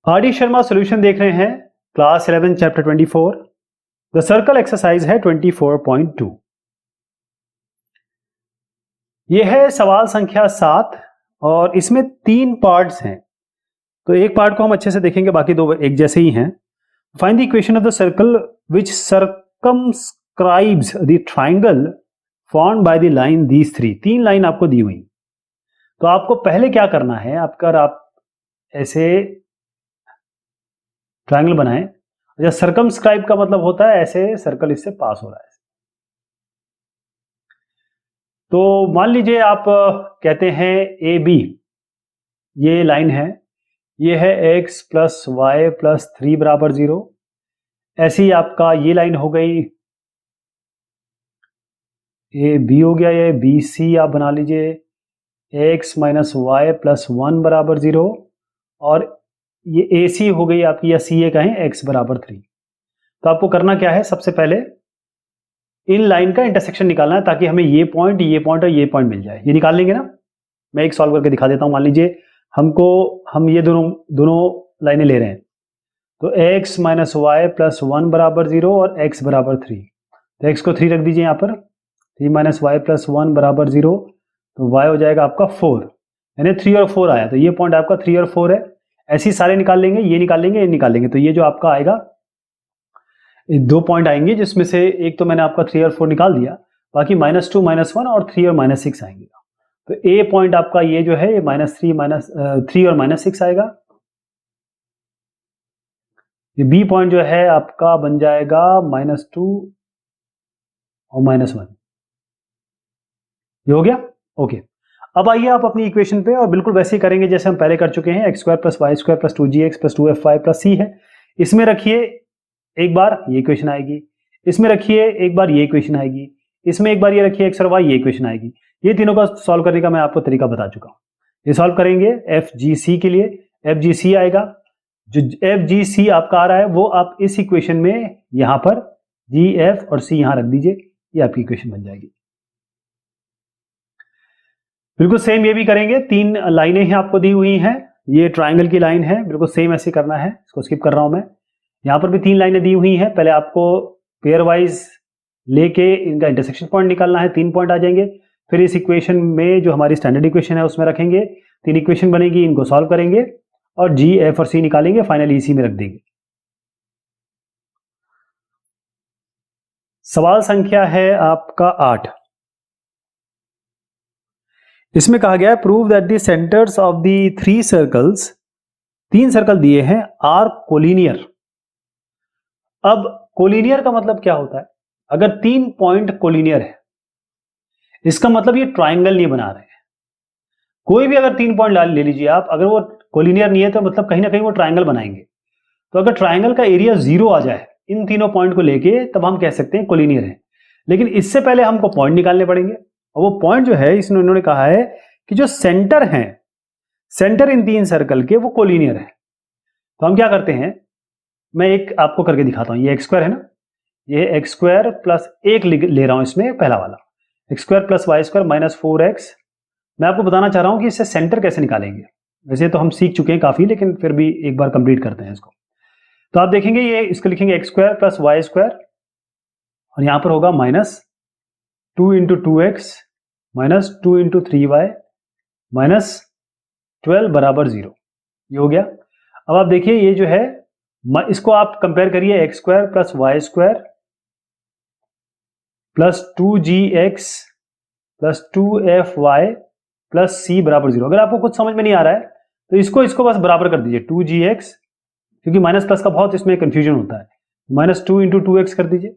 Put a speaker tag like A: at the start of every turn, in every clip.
A: R D Sharma solution देख रहे हैं, class 11 chapter 24। The circle exercise है 24.2। यह है सवाल संख्या 7 और इसमें 3 पार्ट्स हैं। तो एक पार्ट को हम अच्छे से देखेंगे, बाकी दो एक जैसे ही हैं। Find the equation of the circle which circumscribes the triangle formed by the line these three. 3 line आपको दी हुई। तो आपको पहले क्या करना है, आप ऐसे ट्रायंगल बनाएं। या सर्कमस्क्राइब का मतलब होता है ऐसे सर्कल इससे पास हो रहा है। तो मान लीजिए आप कहते हैं ए बी, ये लाइन है, ये है x प्लस वाई प्लस 3 बराबर 0। ऐसे ही आपका ये लाइन हो गई, ए बी हो गया, ये बी सी आप बना लीजिए, x माइनस वाई प्लस 1 बराबर 0। और ये ए सी हो गई आपकी, या सी ए कहें, x बराबर 3। तो आपको करना क्या है, सबसे पहले इन लाइन का इंटरसेक्शन निकालना है ताकि हमें ये पॉइंट और ये पॉइंट मिल जाए। ये निकाल लेंगे ना, मैं एक सॉल्व करके दिखा देता हूं। मान लीजिए हम ये दोनों लाइनें ले रहे हैं। तो x माइनस वाई प्लस 1 बराबर 0 और x बराबर 3। तो x को 3 रख दीजिए यहाँ पर, 3 माइनस वाई प्लस 1 बराबर 0। तो y हो जाएगा आपका 4, यानी 3 और 4 आया। तो ये पॉइंट आपका 3 और 4 है। ऐसे ही सारे निकाल लेंगे, ये निकाल लेंगे, ये निकाल लेंगे। तो ये जो आपका आएगा, 2 पॉइंट आएंगे, जिसमें से एक तो मैंने आपका 3 और 4 निकाल दिया, बाकी -2 -1 और 3 और -6 आएंगे। तो ए पॉइंट आपका ये जो है, ये -3 और -6 आएगा। ये बी पॉइंट जो है आपका बन जाएगा -2 और -1। ये हो गया, ओके। अब आइए आप अपनी इक्वेशन पे, और बिल्कुल वैसे ही करेंगे जैसे हम पहले कर चुके हैं। x² + y² + 2gx + 2fy + c है। इसमें रखिए एक बार, ये इक्वेशन आएगी। इसमें रखिए एक बार, ये इक्वेशन आएगी। इसमें एक बार ये रखिए x और y, ये इक्वेशन आएगी। ये तीनों का सॉल्व करने का मैं आपको तरीका बता चुका हूं। ये सॉल्व करेंगे FGC के लिए, FGC आएगा। जो FGC आपका आ रहा है वो आप इस इक्वेशन में यहां पर G, F और C यहां रख दीजिए, ये आपकी इक्वेशन बन जाएगी। बिल्कुल सेम ये भी करेंगे। 3 लाइनें हैं आपको दी हुई हैं, ये ट्राइंगल की लाइन है, बिल्कुल सेम ऐसे करना है। इसको स्किप कर रहा हूं मैं। यहां पर भी 3 लाइनें दी हुई हैं। पहले आपको पेयर वाइज लेके इनका इंटरसेक्शन पॉइंट निकालना है, 3 पॉइंट आ जाएंगे। फिर इस इक्वेशन में जो हमारी स्टैंडर्ड इक्वेशन है उसमें रखेंगे, 3 इक्वेशन बनेगी, इनको सॉल्व करेंगे और G, F और C निकालेंगे, फाइनली इसी में रख देंगे। सवाल संख्या है आपका 8। इसमें कहा गया है prove that the centres of the 3 circles, 3 circle दिए हैं, आर कोलिनियर। अब कोलिनियर का मतलब क्या होता है? अगर 3 पॉइंट कोलिनियर है, इसका मतलब ये ट्राइंगल नहीं बना रहे हैं। कोई भी अगर 3 पॉइंट ले लीजिए आप, अगर वो कोलिनियर नहीं है तो मतलब कहीं ना कहीं वो ट्राइंगल बनाएंगे। तो अगर ट्राइंगल का एरिया 0 आ जाए इन तीनों पॉइंट को लेके, तब हम कह सकते हैं कोलिनियर है। लेकिन इससे पहले हमको पॉइंट निकालने पड़ेंगे, और वो पॉइंट जो है, इसमें उन्होंने कहा है कि जो सेंटर है, सेंटर इन 3 सर्कल के, वो कोलिनियर है। तो हम क्या करते हैं, मैं एक आपको करके दिखाता हूं। ये x² है ना, ये x² प्लस 1 ले रहा हूं इसमें, पहला वाला x² + y² - 4x। मैं आपको बताना चाह रहा हूं कि इससे सेंटर कैसे निकालेंगे। वैसे तो हम सीख चुके हैं काफी, लेकिन फिर भी एक बार कंप्लीट करते हैं इसको। तो आप देखेंगे, ये इसको लिखेंगे x² + y² और यहां पर होगा -2 × 2x -2 × 3y -12 बराबर 0। ये हो गया। अब आप देखिए, ये जो है, इसको आप कंपेयर करिए, x² + y² + 2gx + 2fy + c बराबर 0। अगर आपको कुछ समझ में नहीं आ रहा है तो इसको बस बराबर कर दीजिए, 2gx, क्योंकि माइनस प्लस का बहुत इसमें कंफ्यूजन होता है, -2 × 2x कर दीजिए।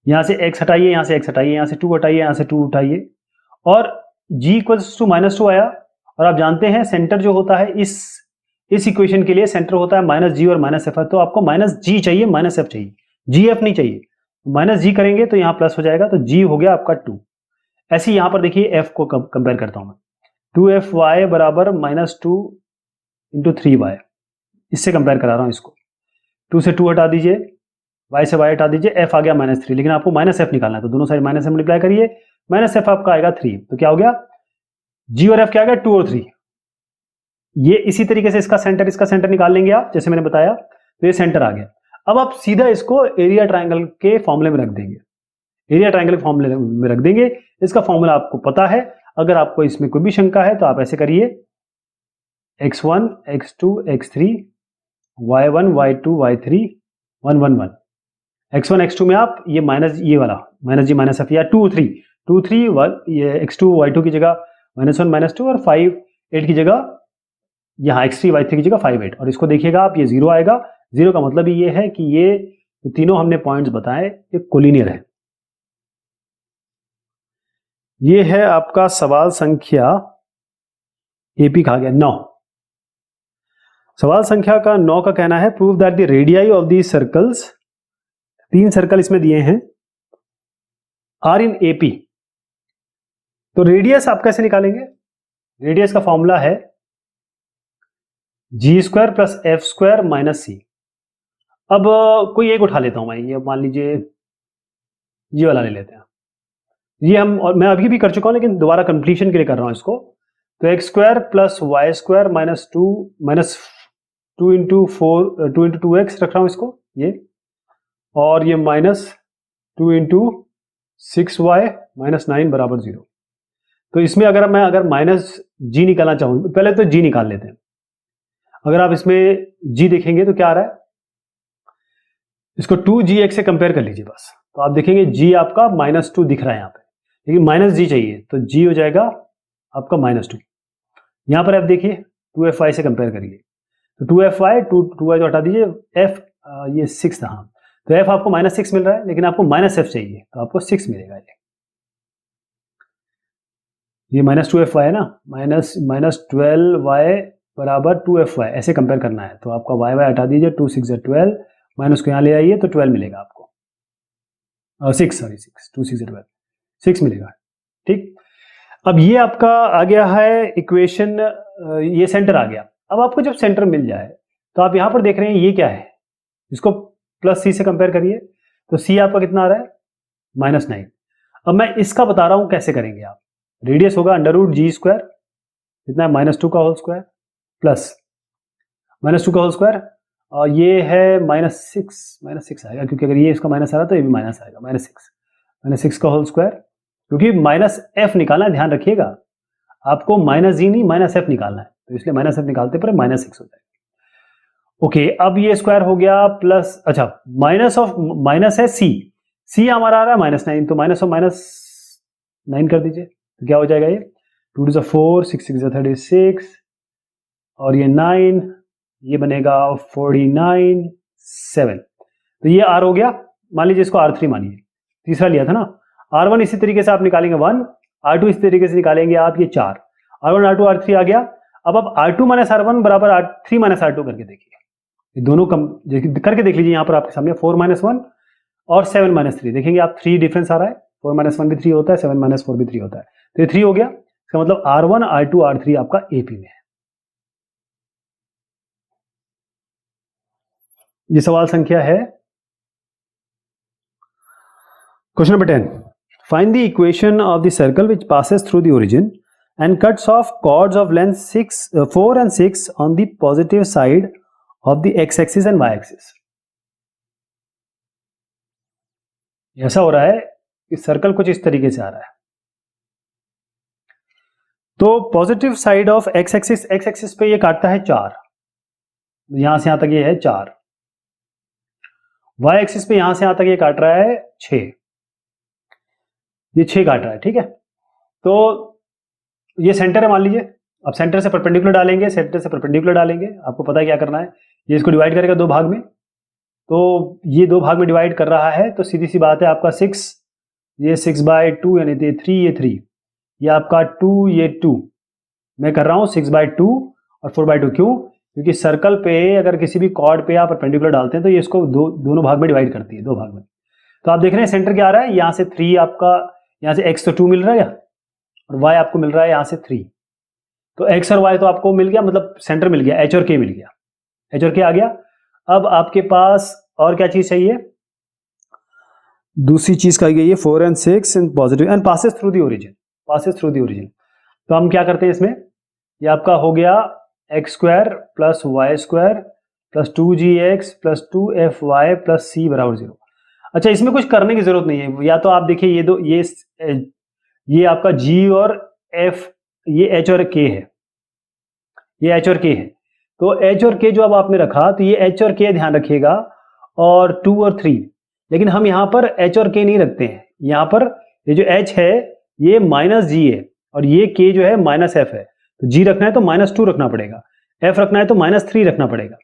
A: यहां से x हटाइए, यहां से x हटाइए, यहां से 2 हटाइए, यहां से 2 उठाइए, और g = -2 आया। और आप जानते हैं सेंटर जो होता है इस इक्वेशन के लिए, सेंटर होता है -g और -f। तो आपको -g चाहिए, -f चाहिए, gf नहीं चाहिए। -g करेंगे तो यहां प्लस हो जाएगा, तो g हो गया आपका 2। ऐसे ही यहां पर देखिए, f को कंपेयर करता हूं मैं, 2fy बराबर -2 × 3y, इससे कंपेयर करा रहा हूं इसको। 2 से 2 हटा दीजिए, y से y हटा दीजिए, f आ गया -3, लेकिन आपको -f निकालना है, तो दोनों साइड -f मल्टीप्लाई करिए, -f आपका आएगा 3। तो क्या हो गया, g और f क्या आ गया, 2 और 3। ये इसी तरीके से इसका सेंटर निकाल लेंगे आप, जैसे मैंने बताया, तो ये सेंटर आ गया। अब आप सीधा इसको एरिया ट्रायंगल के फॉर्मूले में रख देंगे, एरिया ट्रायंगल के फॉर्मूले में रख देंगे। इसका फॉर्मूला आपको पता है, अगर आपको इसमें कोई भी शंका है तो आप ऐसे करिए, x1 x2 x3 y1 y2 y3 1 1 1। x1 x2 में आप ये माइनस, ये वाला माइनस जी माइनस एफ, या 2 3 1, ये x2 y2 की जगह -1 -2 और 5 8 की जगह, यहाँ x3 y3 की जगह 5 8, और इसको देखिएगा आप, ये 0 आएगा। 0 का मतलब ये है कि ये तीनों हमने पॉइंट्स बताए ये कोलिनियर है। ये है आपका सवाल संख्या एपी कहा गया 9। सवाल संख्या का 9 का कहना है, prove that the radii of the circles, 3 circle इसमें दिए हैं, आर इन एपी। तो रेडियस आप कैसे निकालेंगे? रेडियस का फॉर्मूला है g square plus f square minus c. अब कोई एक उठा लेता हूं मैं, ये मान लीजिए ये वाला ले लेते हैं, ये हम, और मैं अभी भी कर चुका हूं लेकिन दोबारा कंप्लीशन के लिए कर रहा हूं इसको। तो x square plus y square minus two into 2x रख रहा हूं इसको, ये, और ये माइनस 2 इंटू 6y माइनस 9 बराबर 0। तो इसमें अगर माइनस जी निकालना चाहूं, पहले तो जी निकाल लेते हैं। अगर आप इसमें जी देखेंगे तो क्या आ रहा है, इसको 2gx से कंपेयर कर लीजिए बस, तो आप देखेंगे जी आपका -2 दिख रहा है यहाँ पे, लेकिन माइनस जी चाहिए, तो जी हो जाएगा आपका -2। यहां पर आप देखिए 2fy से कंपेयर करिए, तो 2fy 2y तो हटा दीजिए, f ये 6 था, हाँ, तो f आपको -6 मिल रहा है, लेकिन आपको -f चाहिए तो आपको 6 मिलेगा। ये -2fy है ना, -12y बराबर 2fy, ऐसे कंपेयर करना है। तो आपका y हटा दीजिए, 2 6 12, माइनस को यहाँ ले आइए तो 12 मिलेगा आपको, 6 2 6 12 6 मिलेगा, ठीक। अब ये आपका आ गया है इक्वेशन, ये सेंटर आ गया। अब आपको जब सेंटर मिल जाए तो आप यहां पर देख रहे हैं ये क्या है, इसको प्लस सी से कंपेयर करिए, तो सी आपका कितना आ रहा है, -9। अब मैं इसका बता रहा हूं कैसे करेंगे आप। रेडियस होगा √g स्क्वायर, कितना है, -2 का होल स्क्वायर प्लस -2 का होल स्क्वायर, और ये है -6 आएगा, क्योंकि अगर ये इसका माइनस आ रहा तो ये भी माइनस आएगा, -6 का होल स्क्वायर, क्योंकि -f निकालना है, ध्यान रखिएगा आपको -g नहीं -f निकालना है, तो इसलिए -f निकालते पर -6 हो जाएगा। ओके, अब ये स्क्वायर हो गया प्लस, अच्छा माइनस है सी हमारा आ रहा है -9, तो -9 कर दीजिए, तो क्या हो जाएगा, ये 2 to 4 6 6 36 और ये 9, ये बनेगा 49 7, तो ये r हो गया। मान लीजिए इसको r3 मानिए, तीसरा लिया था ना। r1 इसी तरीके से आप निकालेंगे 1, r2 इसी तरीके से निकालेंगे आप, ये 4, r1 r2 r3 आ गया। अब आप r2 - r1 बराबर r3 - r2 करके देखिए, ये दोनों करके देख लीजिए। यहाँ पर आपके सामने 4 - 1 और 7 - 3, देखेंगे आप 3 डिफरेंस आ रहा है, 4 - 1 भी 3 होता है, 7 - 4 भी 3 होता है, तो ये 3 हो गया। इसका मतलब r1 r2 r3 आपका AP में है। ये सवाल संख्या है question number 10। Find the equation of the circle which passes through the origin and cuts off chords of length 4 and 6 on the positive side of the x-axis and y-axis। ऐसा हो रहा है कि सर्कल कुछ इस तरीके से आ रहा है, तो पॉजिटिव साइड ऑफ x-axis पे ये काटता है 4, यहां से यहां तक ये है 4, y-axis पे यहां से यहां तक ये काट रहा है 6, ये 6 काट रहा है, ठीक है। तो ये सेंटर है मान लीजिए, अब सेंटर से परपेंडिकुलर डालेंगे, आपको पता है क्या करना है, ये इसको डिवाइड करेगा 2 भाग में, तो ये 2 भाग में डिवाइड कर रहा है, तो सीधी सी बात है आपका 6, ये 6/2 यानी ये 3, ये 3, ये आपका 2, ये 2, मैं कर रहा हूं 6/2 और 4/2, क्यों, क्योंकि सर्कल पे अगर किसी भी कॉर्ड पे आप परपेंडिकुलर डालते हैं तो ये इसको दोनों भाग में डिवाइड करती है, 2 भाग में। तो आप देख रहे हैं सेंटर क्या आ रहा है, यहाँ से 3 आपका, यहाँ से x तो 2 मिल रहा है और y आपको मिल रहा है यहाँ से 3, तो x और y तो आपको मिल गया, मतलब सेंटर मिल गया, h और k मिल गया, h और k आ गया। अब आपके पास और क्या चीज चाहिए, दूसरी चीज कही गई है 4 and 6 in positive and passes through the origin, तो हम क्या करते हैं इसमें, ये आपका हो गया x square plus y square plus 2gx plus 2fy plus c बराबर 0। अच्छा, इसमें कुछ करने की जरूरत नहीं है, या तो आप देखिए ये दो, ये आपका g और f, ये h और k है, ये h और k है। तो h और k जो अब आपने रखा, तो ये h और k ध्यान रखिएगा, और 2 और 3। लेकिन हम यहाँ पर h और k नहीं रखते हैं, यहाँ पर ये जो h है ये माइनस g है, और ये k जो है माइनस f है। तो g रखना है तो -2 रखना पड़ेगा, f रखना है तो -3 रखना पड़ेगा।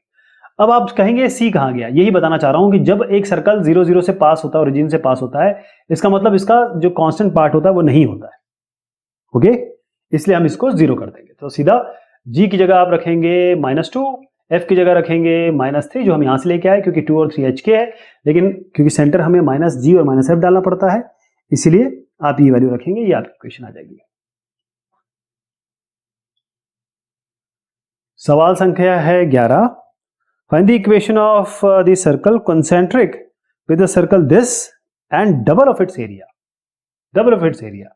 A: अब आप कहेंगे c कहाँ गया, यही बताना चाह रहा हूं कि जब एक सर्कल 0 0 से पास होता है, ओरिजिन से पास होता है, इसका मतलब इसका जो कांस्टेंट पार्ट होता है वो नहीं होता है। ओके, इसलिए हम इसको 0 कर देंगे। तो सीधा g की जगह आप रखेंगे -2, f की जगह रखेंगे -3, जो हम यहां से लेके आए, क्योंकि 2 और 3 hk है, लेकिन क्योंकि सेंटर हमें -g और -f डालना पड़ता है, इसीलिए आप ये वैल्यू रखेंगे, ये आपकी इक्वेशन आ जाएगी। सवाल संख्या है 11। Find the equation of the circle concentric with the circle this and double of its area, double of its area।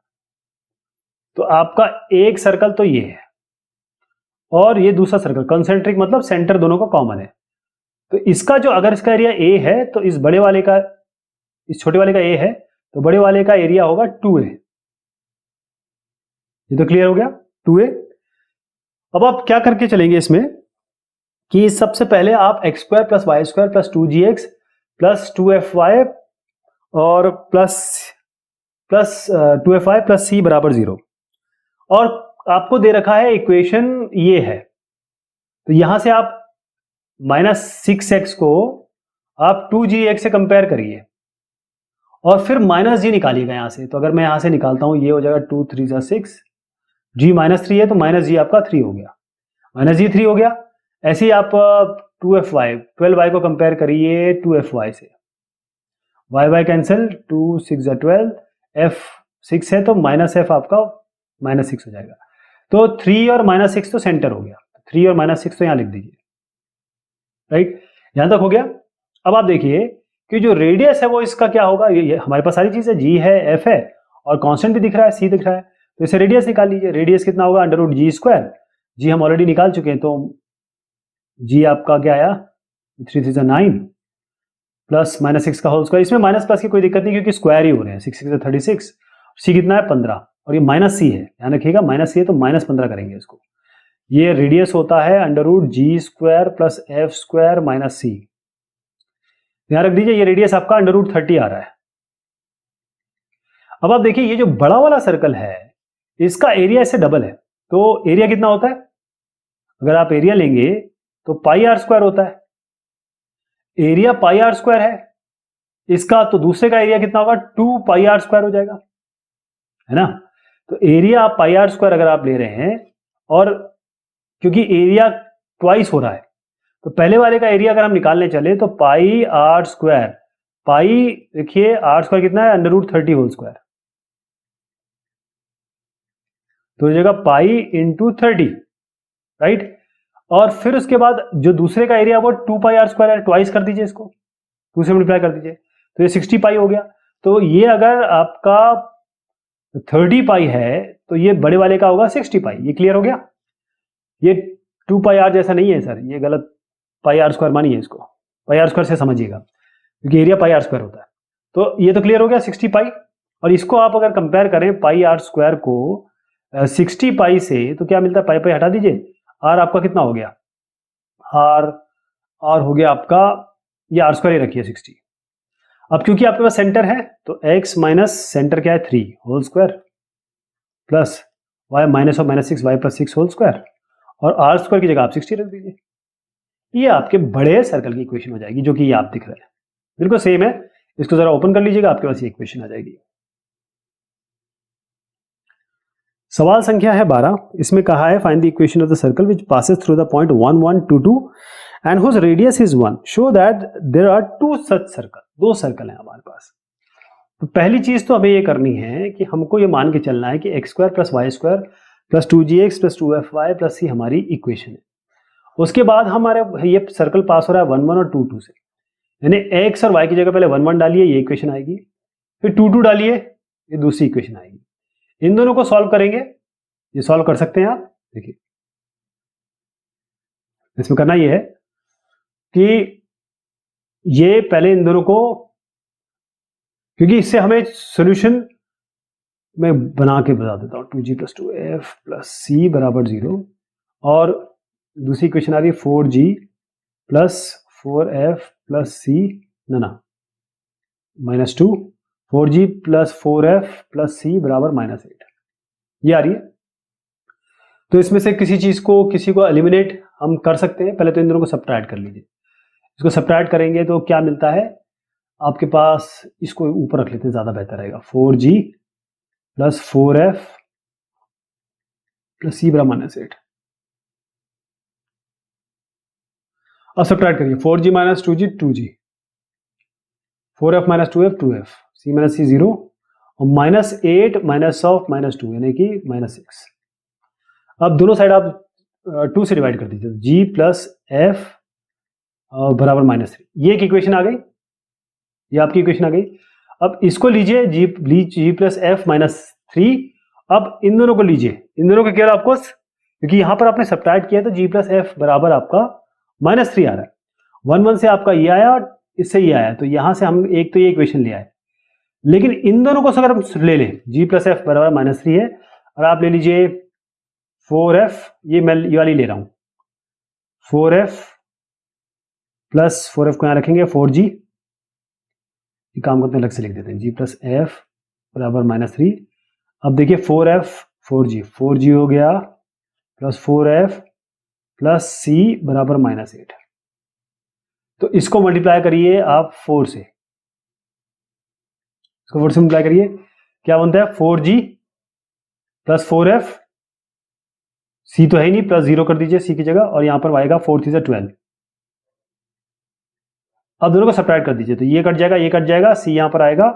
A: तो आपका एक सर्कल तो ये है, और ये दूसरा सर्कल कंसेंट्रिक, मतलब सेंटर दोनों का कॉमन है। तो इसका जो, अगर इसका एरिया a है तो इस बड़े वाले का, इस छोटे वाले का a है, तो बड़े वाले का एरिया होगा 2a। ये तो क्लियर हो गया, 2a। अब आप क्या करके चलेंगे इसमें कि सबसे पहले आप x square plus y square plus 2gx plus 2fy और प्लस 2fy प्लस सी बराबर 0, और आपको दे रखा है इक्वेशन ये है, तो यहां से आप -6x को आप 2gx से कंपेयर करिए, और फिर -g निकालिएगा यहां से। तो अगर मैं यहां से निकालता हूं, ये हो जाएगा 2 3 जा 6, g -3 है तो -g आपका 3 हो गया, -g 3 हो गया। ऐसे ही आप 2fy 12y को कंपेयर करिए 2fy से, y कैंसिल, 2 6 जा 12, f 6 है तो -f आपका -6 हो जाएगा। तो 3 और -6 तो सेंटर हो गया, 3 और -6 तो यहां लिख दीजिए, राइट, यहां तक हो गया। अब आप देखिए कि जो रेडियस है वो इसका क्या होगा, ये हमारे पास सारी चीजें, g है, f है, और कांस्टेंट भी दिख रहा है, c दिख रहा है, तो इसे रेडियस निकाल लीजिए। रेडियस कितना होगा, √g², g हम ऑलरेडी निकाल चुके हैं, तो g आपका क्या आया, 3 3 9 प्लस -6 का होल स्क्वायर। इसमें माइनस प्लस की कोई दिक्कत नहीं, क्योंकि स्क्वायर ही हो रहे हैं, 6 6 36, c कितना है 15, और ये -c है, ध्यान रखिएगा -c है तो -15 करेंगे इसको। ये रेडियस होता है √g² plus f² minus c, ध्यान रख दीजिए, ये रेडियस आपका √30 आ रहा है। अब आप देखिए ये जो बड़ा वाला सर्कल है, इसका एरिया इससे डबल है, तो एरिया कितना होता है, अगर आप एरिया लेंगे तो πr² होता है, एरिया πr² है इसका, तो दूसरे का एरिया कितना होगा, 2πr² हो जाएगा, है ना। तो एरिया πr² अगर आप ले रहे हैं, और क्योंकि एरिया ट्वाइस हो रहा है, तो पहले वाले का एरिया अगर हम निकालने चले तो πr², पाई देखिए r² कितना है, √30 होल स्क्वायर, तो हो जाएगा पाई इंटू 30, राइट। और फिर उसके बाद जो दूसरे का एरिया वो 2πr² है, ट्वाइस कर दीजिए इसको, 2 से मल्टीप्लाई कर दीजिए, तो ये 60 पाई हो गया। तो ये अगर आपका 30 पाई है तो ये बड़े वाले का होगा 60 पाई। ये क्लियर हो गया, ये 2πr जैसा नहीं है सर, ये गलत, πr² मानिए इसको, πr² से समझिएगा, क्योंकि एरिया πr² होता है। तो ये तो क्लियर हो गया 60 पाई, और इसको आप अगर कंपेयर करें πr² को 60 पाई से, तो क्या मिलता है, पाई पाई हटा दीजिए, r आपका कितना हो गया, r हो गया आपका, ये r² ही रखिए 60। अब क्योंकि आपके पास सेंटर है तो x माइनस सेंटर क्या है 3 whole square plus y minus of -6 y plus 6 whole square, और r² की जगह आप 60 रख दीजिए। ये आपके बड़े सर्कल की इक्वेशन हो जाएगी, जो कि ये आप दिख रहे हैं, बिल्कुल सेम है। इसको जरा ओपन कर लीजिएगा, आपके पास ये इक्वेशन आ जाएगी। सवाल संख्या है 12। इसमें कहा है find the equation of the circle which passes through the point 1 1 2 2 and whose radius is 1, show that there are 2 such circle. दो सर्कल हैं हमारे पास। तो पहली चीज तो हमें ये करनी है कि हमको ये मान के चलना है कि x² plus y square plus 2gx plus 2fy plus c हमारी इक्वेशन है। उसके बाद हमारे ये सर्कल पास हो रहा है 1 1 और 2 2 से, यानी x और y की जगह पहले 1 1 डालिए, ये इक्वेशन आएगी, फिर 2 2 डालिए, ये दूसरी इक्वेशन आएगी। इन दोनों को सॉल्व करेंगे, ये सॉल्व कर सकते हैं आप, देखिए इसमें करना ये है कि ये पहले इन दोनों को, क्योंकि इससे हमें सॉल्यूशन मैं बना के बता देता हूँ, 2g + 2f + c बराबर 0, और दूसरी इक्वेशन आ रही है 4g + 4f + c -2, 4g + 4f + c बराबर -8, ये आ रही है। तो इसमें से किसी को एलिमिनेट हम कर सकते हैं। पहले तो इन दोनों को सब्ट्रैक्ट कर लीजिए। इसको सब्ट्रैक्ट करेंगे तो क्या मिलता है आपके पास, इसको ऊपर रख लेते हैं, ज़्यादा बेहतर रहेगा। 4g + 4f + c बराबर -8। अब सब्ट्रैक्ट करिए, 4g - 2g 2g, 4f - 2f 2f, c - c 0, और -8 - 2 यानी कि -6। अब दोनों साइड आप 2 से डिवाइड कर दीजिए, g + f बराबर -3। ये एक इक्वेशन आ गई, ये आपकी इक्वेशन आ गई। अब इसको लीजिए, g + f -3। अब इन दोनों को लीजिए, इन दोनों को केवल आपको, क्योंकि यहां पर आपने सब्ट्रैक्ट किया तो g + f बराबर आपका -3 आ रहा है। 1 1 से आपका ये आया, इससे ये आया, तो यहां से हम एक तो ये इक्वेशन ले आए। लेकिन इन दोनों को अगर हम ले लें, g + f बराबर -3 है, और आप ले लीजिए 4f, ये मैं ये वाली ले रहा हूं, 4f + 4f को यहां रखेंगे 4g, ये काम करते हैं, अलग से लिख देते हैं, g + f बराबर -3। अब देखिए 4f 4g हो गया, + 4f + c बराबर -8। तो इसको मल्टीप्लाई करिए आप 4 से, इसको 4 से मल्टीप्लाई करिए, क्या बनता है, 4g + 4f, c तो है ही नहीं, +0 कर दीजिए c की जगह, और यहां पर आएगा 4 3 12। अब दोनों को सब्ट्रैक्ट कर दीजिए, तो ये कट जाएगा, ये कट जाएगा, c यहां पर आएगा,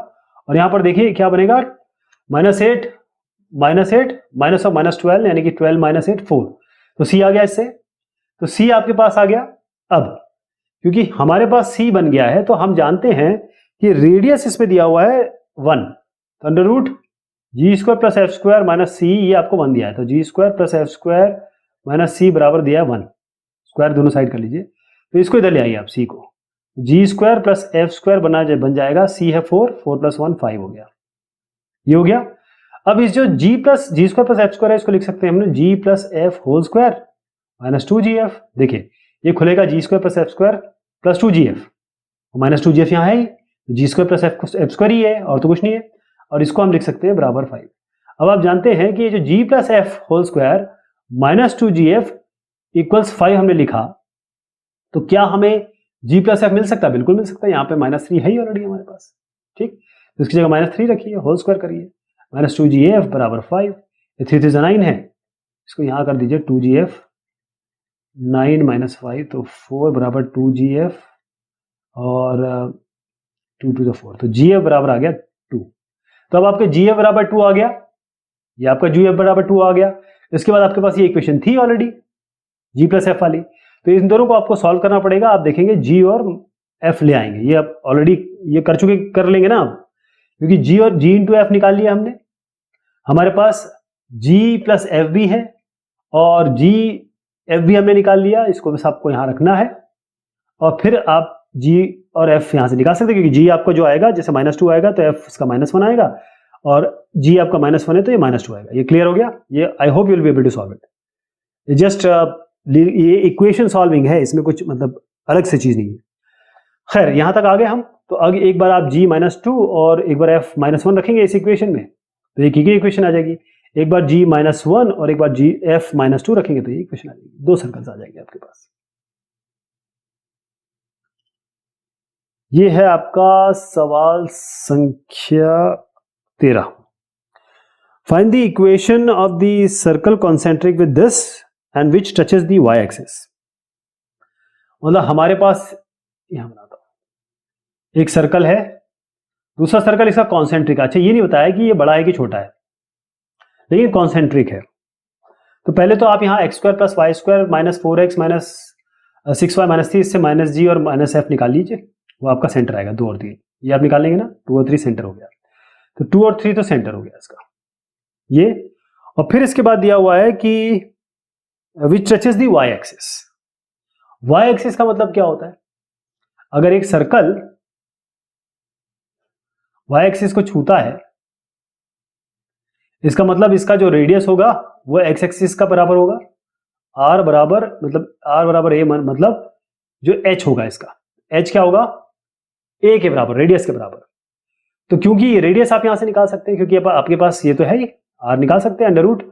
A: और यहां पर देखिए क्या बनेगा, -8 -8 -12 यानी कि 12 - 8 4, तो c आ गया इससे, तो c आपके पास आ गया। अब क्योंकि हमारे पास c बन गया है, तो हम जानते हैं कि रेडियस इसमें दिया हुआ है 1, तो √g² + f² - c, ये आपको 1 दिया है, तो g² + f² - c बराबर दिया है 1, स्क्वायर दोनों साइड कर लीजिए, तो इसको इधर ले आइए आप, c को, g² + f² बन जाएगा, c है 4 + 1 5 हो गया, ये हो गया। अब इस जो g² + f² है, इसको लिख सकते हैं हमने g + f² - 2gf। देखिए ये खुलेगा g² + f² + 2gf, -2gf यहाँ है ही, g² + f² ही है, और तो कुछ नहीं है, और इसको हम लिख सकते हैं बराबर 5। अब आप जानते हैं कि ये जो g + f² - 2gf = 5 हमने लिखा, तो क्या हमें g + f मिल सकता है? बिल्कुल मिल सकता है, यहाँ पे -3 है ही ऑलरेडी हमारे पास, ठीक, तो इसकी जगह -3 रखिए, होल स्क्वायर करिए, -2gf बराबर 5, 3 3 9 है, इसको यहाँ कर दीजिए 2gf, 9 - 5 तो 4 बराबर 2gf, और 2 2 4, तो gf बराबर आ गया 2। तो अब आपके gf बराबर 2 आ गया, ये आपका gf बराबर 2 आ गया। इसके बाद आपके पास ये इक्वेशन थी ऑलरेडी g + f वाली, तो इन दोनों को आपको सॉल्व करना पड़ेगा। आप देखेंगे g और f ले आएंगे, ये आप ऑलरेडी ये कर लेंगे ना आप, क्योंकि g और g × f निकाल लिया हमने, हमारे पास g + f भी है, और g f भी हमने निकाल लिया, इसको बस आपको यहाँ रखना है, और फिर आप g और f यहाँ से निकाल सकते हैं, क्योंकि g आपको जो आएगा, जैसे -2 आएगा तो f इसका -1 आएगा, और g आपका -1 है तो ये -2 आएगा। ये क्लियर हो गया? ये I hope you will be able to solve it. Just ये इक्वेशन सॉल्विंग है, इसमें कुछ मतलब अलग से चीज नहीं है। खैर यहां तक आ गए हम, तो आगे एक बार आप g -2 और एक बार f -1 रखेंगे इस इक्वेशन में, तो एक ही इक्वेशन आ जाएगी। एक बार g -1 और एक बार g f -2 रखेंगे तो ये इक्वेशन आ जाएगी, 2 सर्कल्स आ जाएंगे आपके पास। ये है आपका सवाल संख्या 13। Find the equation of the circle concentric with this and which touches the y axis. मतलब हमारे पास, यहां बनाता हूं, एक सर्कल है, दूसरा सर्कल इसका कॉन्सेंट्रिक। अच्छा ये नहीं बताया कि ये बड़ा है कि छोटा है, लेकिन कॉन्सेंट्रिक है। तो पहले तो आप यहाँ x² + y² -4x - 6y - 3, इससे -g और -f निकाल लीजिए, वो आपका सेंटर आएगा 2 और 3, ये आप निकाल लेंगे ना, 2 और 3 सेंटर हो गया, तो 2 और 3 तो सेंटर हो गया इसका ये। और फिर इसके बाद दिया हुआ है कि which touches the y axis, y axis का मतलब क्या होता है? अगर एक सर्कल वाई एक्सिस को छूता है, इसका मतलब इसका जो रेडियस होगा वो एक्स एक्सिस का बराबर होगा। आर बराबर मतलब आर बराबर ए मतलब जो एच होगा इसका, एच क्या होगा? ए के बराबर, रेडियस के बराबर। तो क्योंकि रेडियस आप यहां से निकाल सकते हैं, क्योंकि आपके पास ये तो है ही, आर निकाल सकते हैं, अंडर रूट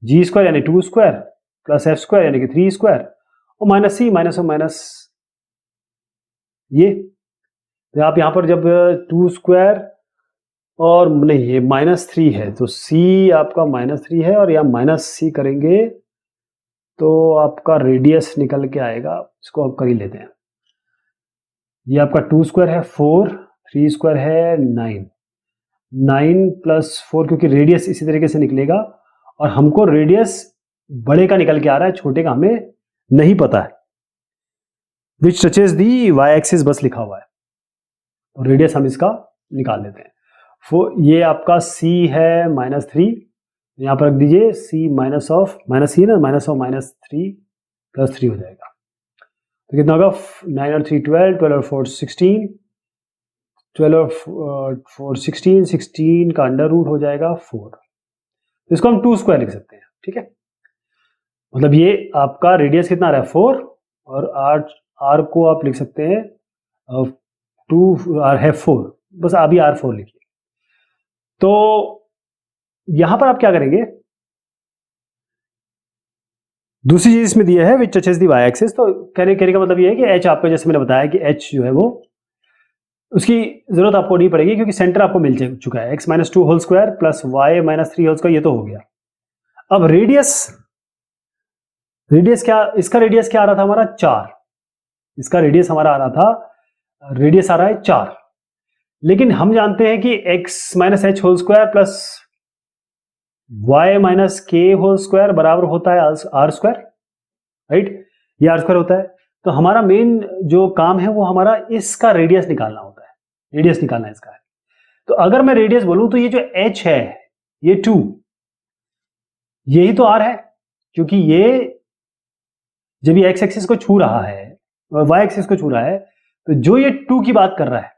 A: जी स्क्वायर यानी 2 स्क्वायर प्लस एफ स्क्वायर यानी कि 3 स्क्वायर और माइनस सी माइनस और माइनस ये। तो आप यहां पर जब 2 स्क्वायर और नहीं ये -3 है तो c आपका -3 है और यहाँ माइनस सी करेंगे तो आपका रेडियस निकल के आएगा, इसको आप कर ही लेते हैं। ये आपका 2 स्क्वायर है 4, 3 स्क्वायर है 9, 9 प्लस 4 क्योंकि रेडियस इसी तरीके से निकलेगा और हमको रेडियस बड़े का निकल के आ रहा है, छोटे का हमें नहीं पता है। Which touches the y axis बस लिखा हुआ है और रेडियस हम इसका निकाल लेते हैं। ये आपका c है -3, यहां पर रख दीजिए c माइनस ऑफ माइनस सी ना माइनस ऑफ -3 प्लस 3 हो जाएगा। तो कितना होगा? 9 और 3 12, 12 और 4 16, 12 और 4 16, 16 का अंडर रूट हो जाएगा 4। तो इसको हम 2 स्क्वायर लिख सकते हैं, ठीक है। मतलब ये आपका रेडियस कितना आ रहा है 4 और आर को आप लिख सकते हैं 2 आर है 4, बस अभी R4 लिखिए। तो यहां पर आप क्या करेंगे, दूसरी चीज इसमें दिया है which touches the y axis. तो कहने का मतलब ये है कि एच आपको, जैसे मैंने बताया कि एच जो है वो उसकी जरूरत आपको नहीं पड़ेगी क्योंकि सेंटर आपको मिल चुका है, x -2 whole square plus y -3 whole square, ये तो हो गया। अब रेडियस क्या, इसका रेडियस क्या आ रहा था हमारा 4, इसका रेडियस हमारा आ रहा था, रेडियस आ रहा है 4, लेकिन हम जानते हैं कि x -h whole square plus y minus k whole square बराबर होता है आर स्क्वायर, राइट, ये आर स्क्वायर होता है। तो हमारा मेन जो काम है वो हमारा इसका रेडियस निकालना होता है, रेडियस निकालना इसका है। तो अगर मैं रेडियस बोलूं तो ये जो h है ये 2, यही तो r है, क्योंकि ये जब ये x एक्सिस को छू रहा है और y एक्सिस को छू रहा है तो जो ये 2 की बात कर रहा है,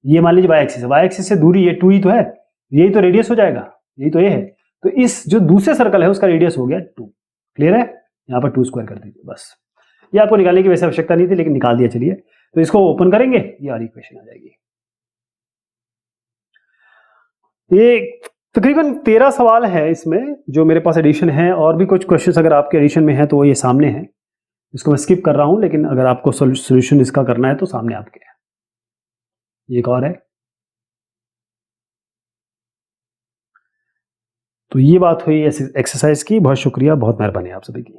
A: ये मान लीजिए y एक्सिस है, y एक्सिस से दूरी ये 2 ही तो है, यही तो रेडियस हो जाएगा, यही तो ये है। तो इस जो दूसरे सर्कल है उसका रेडियस हो गया 2। क्लियर है? यहां पर 2 स्क्वायर कर दीजिए बस। ये आपको निकालने की वैसे आवश्यकता नहीं थी लेकिन निकाल दिया। चलिए तो इसको ओपन करेंगे, ये वाली इक्वेशन आ जाएगी। ये तकरीबन 13 सवाल है इसमें जो मेरे पास एडिशन है, और भी कुछ क्वेश्चंस अगर आपके एडिशन में है तो वो ये सामने है, इसको मैं स्किप कर रहा हूं, लेकिन अगर आपको सोल्यूशन इसका करना है तो सामने आपके है। एक और है। तो ये बात हुई एक्सरसाइज की। बहुत शुक्रिया, बहुत मेहरबानी आप सभी की।